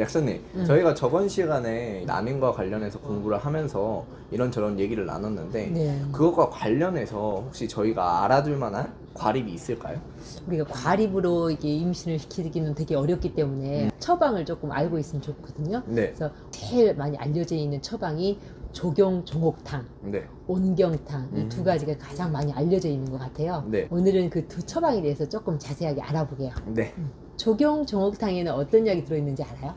약사님, 저희가 저번 시간에 난임과 관련해서 공부를 하면서 이런저런 얘기를 나눴는데 네. 그것과 관련해서 혹시 저희가 알아둘 만한 과립이 있을까요? 우리가 과립으로 이게 임신을 시키기는 되게 어렵기 때문에 처방을 조금 알고 있으면 좋거든요. 네. 그래서 제일 많이 알려져 있는 처방이 조경종옥탕, 네. 온경탕 이 두 가지가 가장 많이 알려져 있는 것 같아요. 네. 오늘은 그 두 처방에 대해서 조금 자세하게 알아보게요. 네. 조경종옥탕에는 어떤 약이 들어있는지 알아요?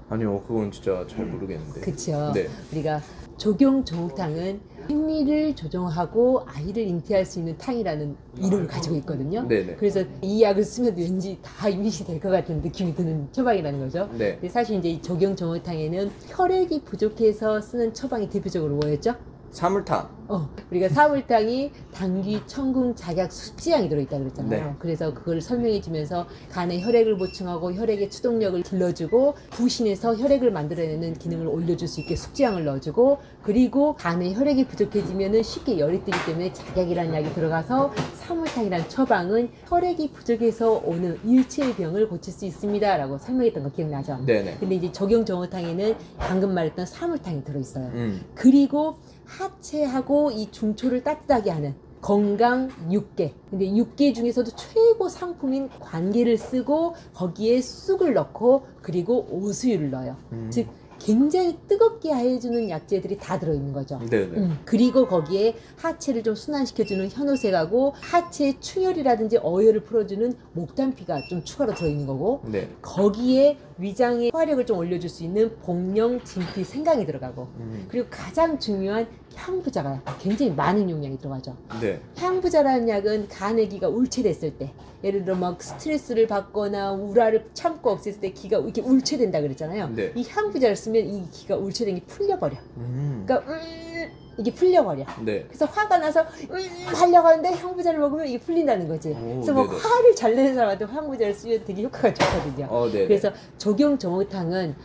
아니요, 그건 진짜 잘 모르겠는데. 그렇죠. 네. 우리가 조경종옥탕은 생리를 조정하고 아이를 잉태할 수 있는 탕이라는 이름을 가지고 있거든요. 네네. 그래서 이 약을 쓰면 왠지 다 임신이 될 것 같은 느낌이 드는 처방이라는 거죠. 네. 근데 사실 이제 이 조경종옥탕에는 혈액이 부족해서 쓰는 처방이 대표적으로 뭐였죠? 사물탕. 우리가 사물탕이 당귀, 청궁, 작약, 숙지향이 들어있다 그랬잖아요. 네. 그래서 그걸 설명해 주면서 간에 혈액을 보충하고 혈액의 추동력을 길러주고 부신해서 혈액을 만들어내는 기능을 올려줄 수 있게 숙지향을 넣어주고, 그리고 간에 혈액이 부족해지면 쉽게 열이 뜨기 때문에 작약이라는 약이 들어가서 사물탕이라는 처방은 혈액이 부족해서 오는 일체의 병을 고칠 수 있습니다 라고 설명했던 거 기억나죠? 네네. 근데 이제 적용정어탕에는 방금 말했던 사물탕이 들어있어요. 그리고 하체하고 이 중초를 따뜻하게 하는 건강 육개. 근데 육개 중에서도 최고 상품인 관계를 쓰고 거기에 쑥을 넣고 그리고 오수유를 넣어요. 즉 굉장히 뜨겁게 해주는 약재들이 다 들어있는 거죠. 네네. 그리고 거기에 하체를 좀 순환시켜주는 현오색하고 하체의 충혈이라든지 어혈을 풀어주는 목단피가 좀 추가로 들어있는 거고, 네. 거기에 위장의 소화력을 좀 올려줄 수 있는 복령, 진피, 생강이 들어가고, 그리고 가장 중요한 향부자가 굉장히 많은 용량이 들어가죠. 네. 향부자라는 약은 간의 기가 울체됐을 때, 예를 들어 막 스트레스를 받거나 우라를 참고 없앴을 때 기가 이렇게 울체된다 그랬잖아요. 네. 이 향부자를 쓰면 이 기가 울체된 게 풀려버려. 그러니까 이게 풀려버려. 네. 그래서 화가 나서 하려고 하는데 향부자를 먹으면 이게 풀린다는 거지. 그래서 뭐 네네. 화를 잘 내는 사람한테 향부자를 쓰면 되게 효과가 좋거든요. 네네. 그래서 조경정옥탕은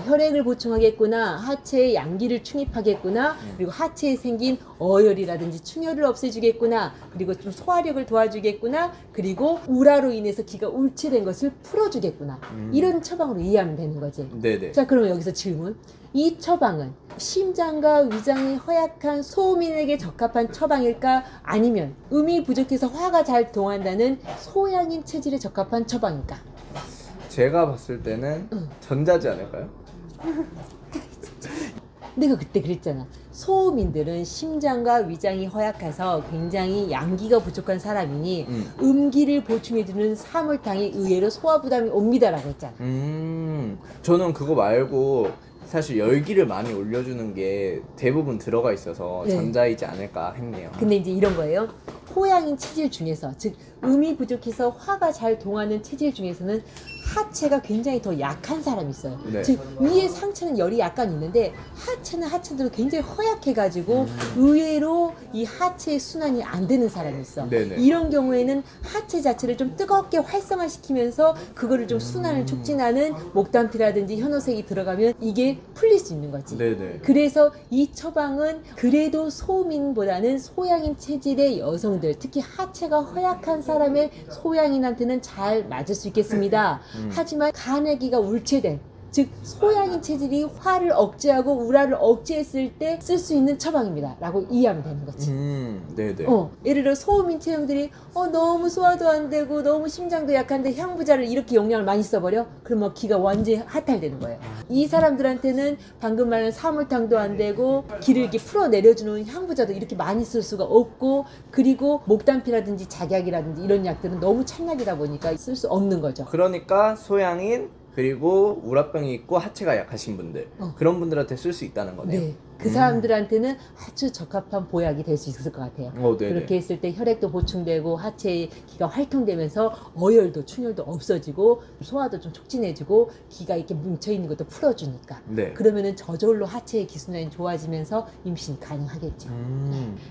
혈액을 보충하겠구나, 하체에 양기를 충입하겠구나, 그리고 하체에 생긴 어혈이라든지 충혈을 없애주겠구나, 그리고 좀 소화력을 도와주겠구나, 그리고 우라로 인해서 기가 울체된 것을 풀어주겠구나, 이런 처방으로 이해하면 되는 거지. 네네. 자, 그러면 여기서 질문. 이 처방은 심장과 위장이 허약한 소음인에게 적합한 처방일까? 아니면 음이 부족해서 화가 잘 동한다는 소양인 체질에 적합한 처방일까? 제가 봤을 때는 전자지 않을까요? 내가 그때 그랬잖아. 소음인들은 심장과 위장이 허약해서 굉장히 양기가 부족한 사람이니 음기를 보충해주는 사물탕이 의외로 소화 부담이 옵니다라고 했잖아. 저는 그거 말고 사실 열기를 많이 올려주는 게 대부분 들어가 있어서 네. 전자이지 않을까 했네요. 근데 이제 이런 거예요. 호양인 체질 중에서, 즉 음이 부족해서 화가 잘 동하는 체질 중에서는 하체가 굉장히 더 약한 사람이 있어요. 네. 즉 위에 상체는 열이 약간 있는데 하체는 하체대로 굉장히 허약해가지고 의외로 이 하체의 순환이 안 되는 사람이 있어. 네네. 이런 경우에는 하체 자체를 좀 뜨겁게 활성화시키면서 그거를 좀 순환을 촉진하는 목단피라든지 현오색이 들어가면 이게 풀릴 수 있는 거지. 네네. 그래서 이 처방은 그래도 소음인보다는 소양인 체질의 여성들, 특히 하체가 허약한 사람의 소양인한테는 잘 맞을 수 있겠습니다. 하지만 간의 기가 울체된, 즉 소양인 체질이 화를 억제하고 우라를 억제했을 때 쓸 수 있는 처방입니다 라고 이해하면 되는 거지. 네네. 예를 들어 소음인 체형들이 너무 소화도 안 되고 너무 심장도 약한데 향부자를 이렇게 용량을 많이 써버려? 그러면 기가 완전히 하탈되는 거예요. 이 사람들한테는 방금 말한 사물탕도 안 되고 기를 이렇게 풀어내려주는 향부자도 이렇게 많이 쓸 수가 없고, 그리고 목단피라든지 작약이라든지 이런 약들은 너무 찬약이다 보니까 쓸 수 없는 거죠. 그러니까 소양인 그리고 우라병이 있고 하체가 약하신 분들 그런 분들한테 쓸 수 있다는 거네요. 네. 그 사람들한테는 아주 적합한 보약이 될 수 있을 것 같아요. 네네. 그렇게 했을 때 혈액도 보충되고 하체의 기가 활동되면서 어혈도 충혈도 없어지고 소화도 좀 촉진해주고 기가 이렇게 뭉쳐있는 것도 풀어주니까. 네. 그러면은 저절로 하체의 기순환이 좋아지면서 임신이 가능하겠죠.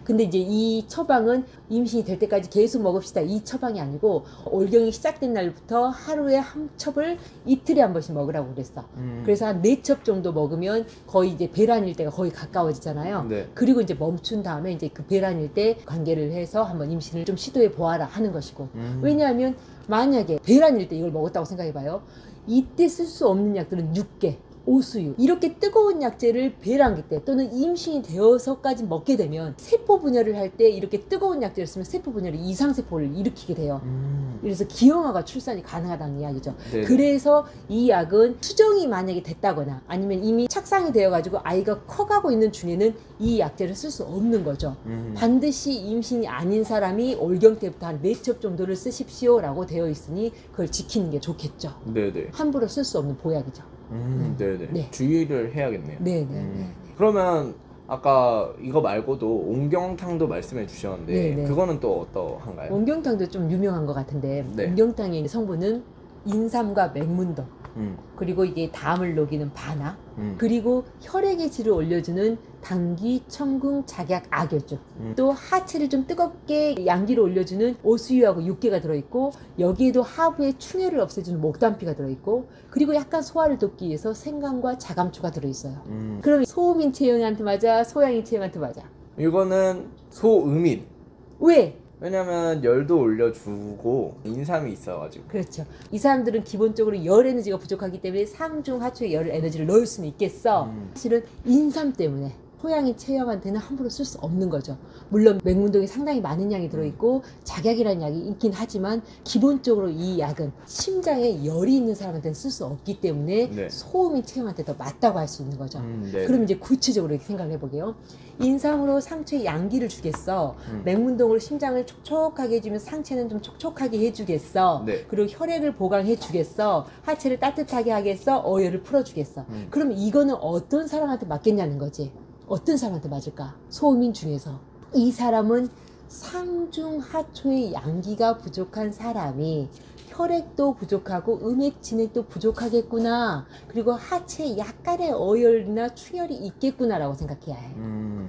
근데 이제 이 처방은 임신이 될 때까지 계속 먹읍시다, 이 처방이 아니고 올경이 시작된 날부터 하루에 한 첩을 이틀에 한 번씩 먹으라고 그랬어. 그래서 한 4첩 정도 먹으면 거의 이제 배란일 때가 거의 가까워지잖아요. 네. 그리고 이제 멈춘 다음에 이제 그 배란일 때 관계를 해서 한번 임신을 좀 시도해 보아라 하는 것이고. 왜냐하면 만약에 배란일 때 이걸 먹었다고 생각해봐요. 이때 쓸 수 없는 약들은 육개, 오수유 이렇게 뜨거운 약재를 배란기 때 또는 임신이 되어서까지 먹게 되면 세포 분열을 할 때 이렇게 뜨거운 약재를 쓰면 세포 분열이 이상세포를 일으키게 돼요. 그래서 기형아가 출산이 가능하다는 이야기죠. 네네. 그래서 이 약은 수정이 만약에 됐다거나 아니면 이미 착상이 되어가지고 아이가 커가고 있는 중에는 이 약재를 쓸 수 없는 거죠. 반드시 임신이 아닌 사람이 올경 때부터 한 4첩 정도를 쓰십시오 라고 되어 있으니 그걸 지키는 게 좋겠죠. 네네. 함부로 쓸 수 없는 보약이죠. 네네. 네. 주의를 해야겠네요. 네네. 그러면 아까 이거 말고도 옹경탕도 말씀해 주셨는데 네네. 그거는 또 어떠한가요? 옹경탕도 좀 유명한 것 같은데 네. 옹경탕의 성분은 인삼과 맹문동 그리고 이게 담을 녹이는 바나 그리고 혈액의 질을 올려주는 당귀, 청궁, 작약, 악효주 또 하체를 좀 뜨겁게 양기를 올려주는 오수유하고 육개가 들어있고 여기에도 하부의 충혈을 없애주는 목단피가 들어있고 그리고 약간 소화를 돕기 위해서 생강과 자감초가 들어있어요. 그럼 소음인 체형한테 맞아? 소양인 체형한테 맞아? 이거는 소음인. 왜? 왜냐면 열도 올려주고 인삼이 있어가지고. 그렇죠. 이 사람들은 기본적으로 열 에너지가 부족하기 때문에 상중 하초에 열 에너지를 넣을 수는 있겠어. 사실은 인삼 때문에 소양인 체형한테는 함부로 쓸 수 없는 거죠. 물론 맹문동이 상당히 많은 양이 들어있고 작약이라는 약이 있긴 하지만 기본적으로 이 약은 심장에 열이 있는 사람한테는 쓸 수 없기 때문에 네. 소음인 체형한테 더 맞다고 할 수 있는 거죠. 네. 그럼 이제 구체적으로 이렇게 생각을 해보게요. 인삼으로 상처에 양기를 주겠어. 맹문동으로 심장을 촉촉하게 해주면 상체는 좀 촉촉하게 해주겠어. 네. 그리고 혈액을 보강해 주겠어. 하체를 따뜻하게 하겠어. 어혈을 풀어주겠어. 그럼 이거는 어떤 사람한테 맞겠냐는 거지. 어떤 사람한테 맞을까? 소음인 중에서 이 사람은 상중하초의 양기가 부족한 사람이 혈액도 부족하고 음액 진액도 부족하겠구나. 그리고 하체에 약간의 어혈이나 충혈이 있겠구나 라고 생각해야 해.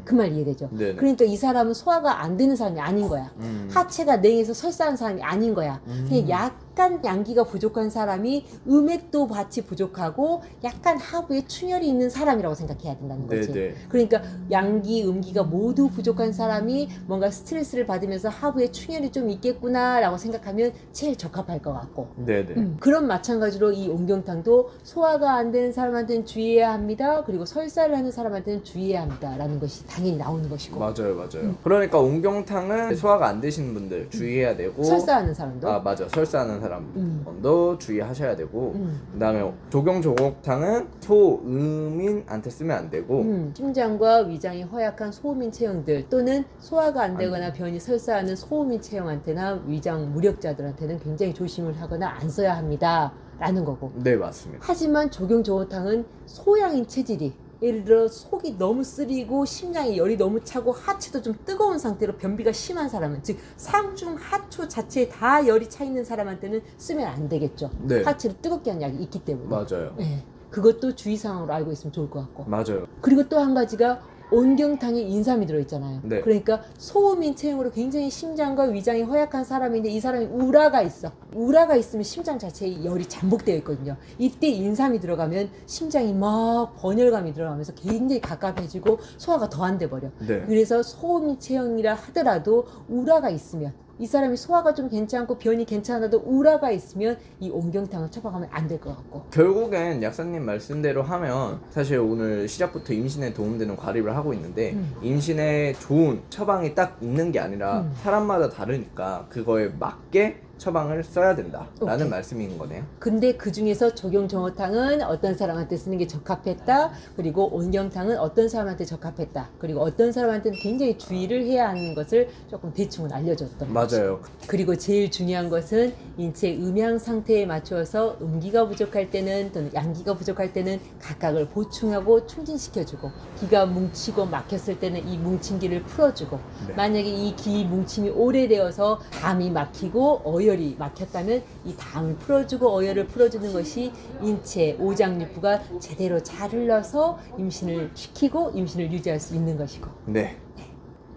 그 말 이해되죠? 네네. 그러니까 이 사람은 소화가 안 되는 사람이 아닌 거야. 하체가 냉해서 설사한 사람이 아닌 거야. 그냥 약간 양기가 부족한 사람이 음액도 같이 부족하고 약간 하부에 충혈이 있는 사람이라고 생각해야 된다는 거지. 네네. 그러니까 양기, 음기가 모두 부족한 사람이 뭔가 스트레스를 받으면서 하부에 충혈이 좀 있겠구나 라고 생각하면 제일 적합할 것 같고. 네네. 그런 마찬가지로 이 옹경탕도 소화가 안 되는 사람한테는 주의해야 합니다. 그리고 설사를 하는 사람한테는 주의해야 합니다. 라는 것이 당연히 나오는 것이고. 맞아요, 맞아요. 그러니까 옹경탕은 소화가 안 되시는 분들 주의해야 되고. 설사하는 사람도. 아, 맞아. 설사하는 사람도 주의하셔야 되고. 그다음에 조경조곡탕은 소음인한테 쓰면 안 되고. 심장과 위장이 허약한 소음인 체형들 또는 소화가 안 되거나 변이 설사하는 소음인 체형한테나 위장 무력자들한테는 굉장히 조심을 하거나 안 써야 합니다. 라는 거고. 네, 맞습니다. 하지만 조경조곡탕은 소양인 체질이 예를 들어 속이 너무 쓰리고 심장에 열이 너무 차고 하체도 좀 뜨거운 상태로 변비가 심한 사람은 즉 상중 하초 자체에 다 열이 차 있는 사람한테는 쓰면 안 되겠죠. 네. 하체를 뜨겁게 하는 약이 있기 때문에. 맞아요. 네. 그것도 주의사항으로 알고 있으면 좋을 것 같고. 맞아요. 그리고 또 한 가지가 온경탕에 인삼이 들어있잖아요. 네. 그러니까 소음인 체형으로 굉장히 심장과 위장이 허약한 사람인데 이 사람이 우라가 있어. 우라가 있으면 심장 자체에 열이 잠복되어 있거든요. 이때 인삼이 들어가면 심장이 막 번열감이 들어가면서 굉장히 갑갑해지고 소화가 더 안 돼 버려. 네. 그래서 소음인 체형이라 하더라도 우라가 있으면 이 사람이 소화가 좀 괜찮고 변이 괜찮아도 우라가 있으면 이 온경탕을 처방하면 안 될 것 같고. 결국엔 약사님 말씀대로 하면 사실 오늘 시작부터 임신에 도움되는 과립을 하고 있는데 임신에 좋은 처방이 딱 있는 게 아니라 사람마다 다르니까 그거에 맞게 처방을 써야 된다라는 오케이. 말씀인 거네요. 근데 그 중에서 조경정어탕은 어떤 사람한테 쓰는 게 적합했다. 그리고 온경탕은 어떤 사람한테 적합했다. 그리고 어떤 사람한테는 굉장히 주의를 해야 하는 것을 조금 대충은 알려줬던 거죠. 맞아요. 그리고 제일 중요한 것은 인체 음양 상태에 맞추어서 음기가 부족할 때는 또는 양기가 부족할 때는 각각을 보충하고 충진시켜주고 기가 뭉치고 막혔을 때는 이 뭉친 기를 풀어주고 네. 만약에 이 기 뭉침이 오래되어서 담이 막히고 어혈이 막혔다면 이 담을 풀어주고 어혈을 풀어주는 것이 인체 오장육부가 제대로 잘 흘러서 임신을 시키고 임신을 유지할 수 있는 것이고. 네.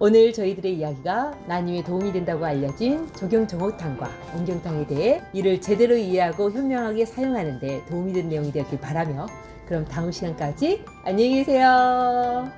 오늘 저희들의 이야기가 난임에 도움이 된다고 알려진 조경정옥탕과 온경탕에 대해 이를 제대로 이해하고 현명하게 사용하는 데 도움이 된 내용이 되었길 바라며 그럼 다음 시간까지 안녕히 계세요.